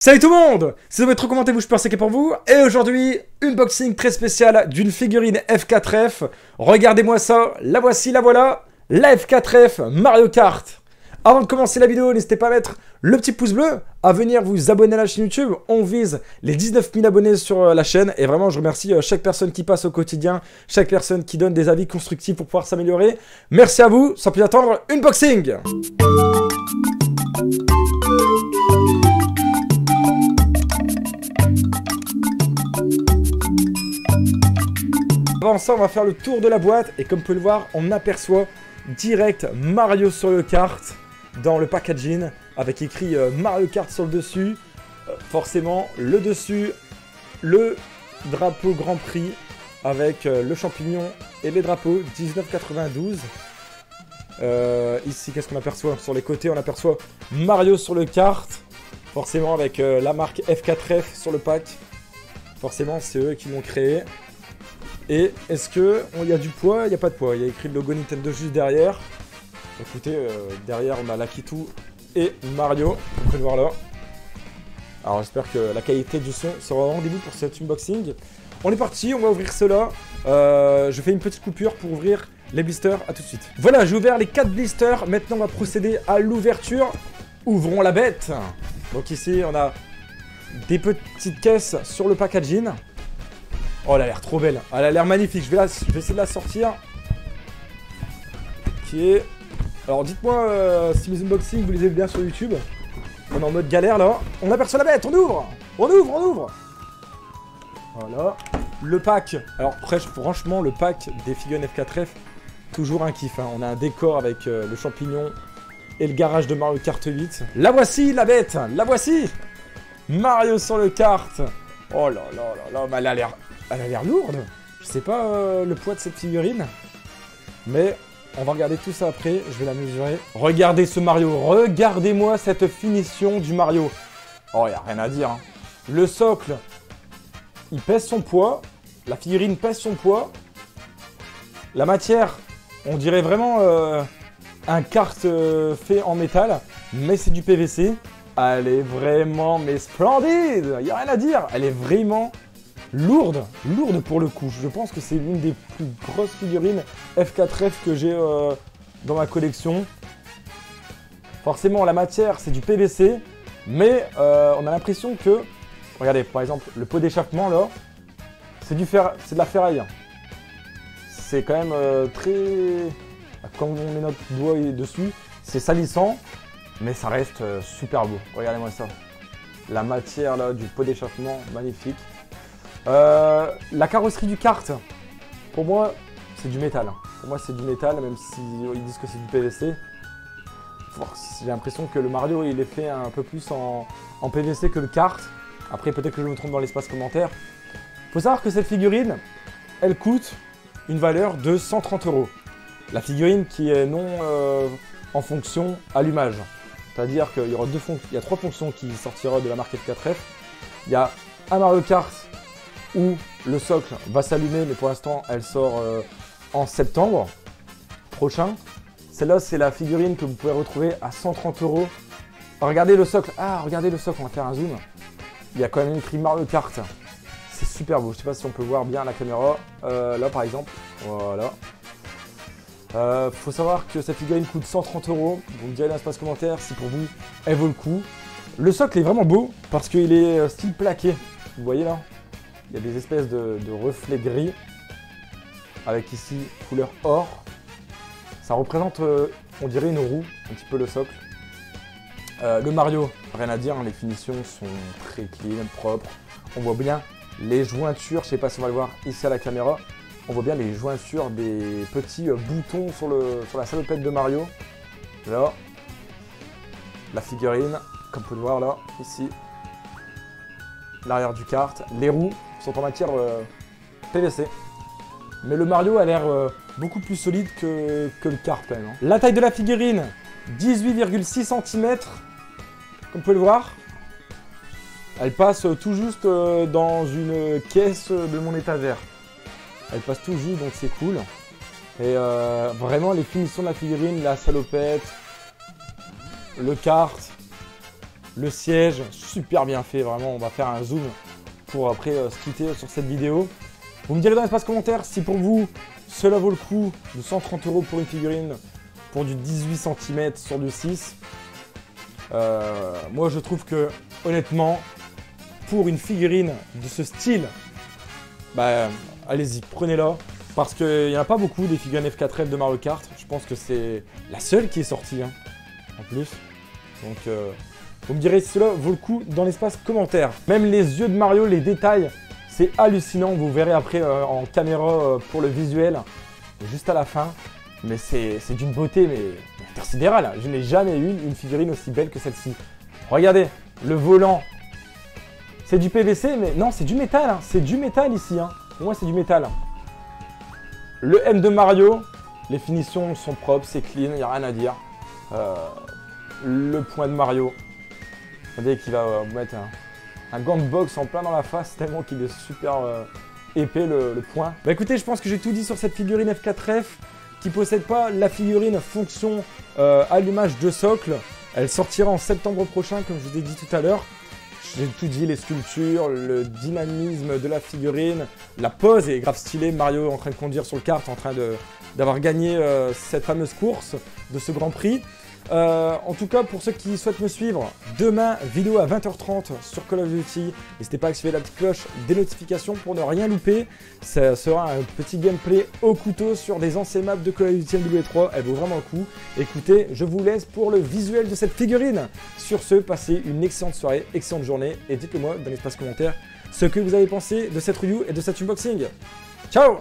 Salut tout le monde, si vous avez trop commenté, je peux c'est pour vous. Et aujourd'hui, unboxing très spécial d'une figurine F4F. Regardez-moi ça, la voici, la voilà, la F4F Mario Kart. Avant de commencer la vidéo, n'hésitez pas à mettre le petit pouce bleu, à venir vous abonner à la chaîne YouTube. On vise les 19 000 abonnés sur la chaîne. Et vraiment, je remercie chaque personne qui passe au quotidien, chaque personne qui donne des avis constructifs pour pouvoir s'améliorer. Merci à vous, sans plus attendre, unboxing. Avant ça, on va faire le tour de la boîte et comme vous pouvez le voir, on aperçoit direct Mario sur le kart dans le packaging avec écrit Mario Kart sur le dessus. Forcément, le dessus, le drapeau Grand Prix avec le champignon et les drapeaux 1992. Ici, qu'est-ce qu'on aperçoit? Sur les côtés, on aperçoit Mario sur le kart. Forcément, avec la marque F4F sur le pack. Forcément, c'est eux qui l'ont créé. Et est-ce que il y a du poids? Il n'y a pas de poids. Il y a écrit le logo Nintendo juste derrière. Écoutez, derrière on a Lakitu et Mario. Vous pouvez le voir là. Alors j'espère que la qualité du son sera au rendez-vous pour cet unboxing. On est parti, on va ouvrir cela. Je fais une petite coupure pour ouvrir les blisters. A tout de suite. Voilà, j'ai ouvert les 4 blisters. Maintenant on va procéder à l'ouverture. Ouvrons la bête. Donc ici on a des petites caisses sur le packaging. Oh, elle a l'air trop belle. Elle a l'air magnifique. Je vais essayer de la sortir. Ok. Alors, dites-moi si mes unboxings, vous les avez bien sur YouTube. On est en mode galère, là. On aperçoit la bête. On ouvre. On ouvre, on ouvre. Voilà. Le pack. Alors, franchement, le pack des figurines F4F, toujours un kiff. Hein. On a un décor avec le champignon et le garage de Mario Kart 8. La voici, la bête. La voici. Mario sur le kart. Oh là là là là. Mais elle a l'air lourde. Je sais pas le poids de cette figurine. Mais on va regarder tout ça après. Je vais la mesurer. Regardez ce Mario. Regardez-moi cette finition du Mario. Oh, il n'y a rien à dire. Hein. Le socle, il pèse son poids. La figurine pèse son poids. La matière, on dirait vraiment un kart fait en métal. Mais c'est du PVC. Elle est vraiment mais splendide. Il n'y a rien à dire. Elle est vraiment... lourde pour le coup. Je pense que c'est l'une des plus grosses figurines F4F que j'ai dans ma collection. Forcément, la matière, c'est du PVC, mais on a l'impression que... Regardez, par exemple, le pot d'échappement, là, c'est de la ferraille. C'est quand même très... Quand on met notre doigt dessus, c'est salissant, mais ça reste super beau. Regardez-moi ça. La matière, là, du pot d'échappement, magnifique. La carrosserie du kart, pour moi, c'est du métal. Pour moi, c'est du métal, même si ils disent que c'est du PVC. J'ai l'impression que le Mario, il est fait un peu plus en PVC que le kart. Après, peut-être que je me trompe dans l'espace commentaire. Faut savoir que cette figurine, elle coûte une valeur de 130 €. La figurine qui est non en fonction allumage. C'est-à-dire qu'il y aura il y a 3 fonctions qui sortiront de la marque F4F. Il y a un Mario Kart où le socle va s'allumer, mais pour l'instant, elle sort en septembre prochain. Celle-là, c'est la figurine que vous pouvez retrouver à 130 €. Regardez le socle. Ah, regardez le socle, on va faire un zoom. Il y a quand même écrit Mario Kart. C'est super beau. Je ne sais pas si on peut voir bien à la caméra. Là, par exemple. Voilà. Faut savoir que cette figurine coûte 130 €. Vous me direz dans l'espace commentaire si pour vous, elle vaut le coup. Le socle est vraiment beau parce qu'il est style plaqué. Vous voyez là? Il y a des espèces de reflets gris avec ici couleur or. Ça représente, on dirait une roue, un petit peu le socle. Le Mario, rien à dire, hein, les finitions sont très clean, propres. On voit bien les jointures, je ne sais pas si on va le voir ici à la caméra. On voit bien les jointures des petits boutons sur la salopette de Mario. Là, la figurine, comme vous pouvez le voir là, ici. L'arrière du kart, les roues sont en matière PVC. Mais le Mario a l'air beaucoup plus solide que le kart quand même. Hein. La taille de la figurine, 18,6 cm. Comme vous pouvez le voir. Elle passe tout juste dans une caisse de mon étagère. Elle passe tout juste, donc c'est cool. Et vraiment les finitions de la figurine, la salopette, le kart, Le siège, super bien fait, vraiment. On va faire un zoom pour après se quitter sur cette vidéo. Vous me direz dans l'espace commentaire si pour vous, cela vaut le coup de 130 € pour une figurine pour du 18 cm sur du 6. Moi, je trouve que, honnêtement, pour une figurine de ce style, bah, allez-y, prenez-la. Parce qu'il n'y en a pas beaucoup des figurines F4F de Mario Kart. Je pense que c'est la seule qui est sortie, hein, en plus. Donc, vous me direz si cela vaut le coup dans l'espace commentaire. Même les yeux de Mario, les détails, c'est hallucinant. Vous verrez après en caméra pour le visuel, juste à la fin. Mais c'est d'une beauté mais intersidérale. Je n'ai jamais eu une figurine aussi belle que celle-ci. Regardez, le volant. C'est du PVC, mais non, c'est du métal. Hein. C'est du métal ici. Hein. Pour moi, c'est du métal. Le M de Mario, les finitions sont propres, c'est clean, il n'y a rien à dire. Le point de Mario. Regardez qu'il va vous mettre un gant de boxe en plein dans la face, tellement qu'il est super épais le point. Bah écoutez, je pense que j'ai tout dit sur cette figurine F4F qui ne possède pas la figurine fonction allumage de socle. Elle sortira en septembre prochain, comme je vous ai dit tout à l'heure. J'ai tout dit, les sculptures, le dynamisme de la figurine, la pose est grave stylée. Mario en train de conduire sur le kart, en train d'avoir gagné cette fameuse course de ce Grand Prix. En tout cas, pour ceux qui souhaitent me suivre, demain, vidéo à 20h30 sur Call of Duty. N'hésitez pas à activer la petite cloche des notifications pour ne rien louper. Ça sera un petit gameplay au couteau sur des anciennes maps de Call of Duty MW3. Elle vaut vraiment le coup. Écoutez, je vous laisse pour le visuel de cette figurine. Sur ce, passez une excellente soirée, excellente journée. Et dites-le moi dans l'espace commentaire ce que vous avez pensé de cette review et de cet unboxing. Ciao!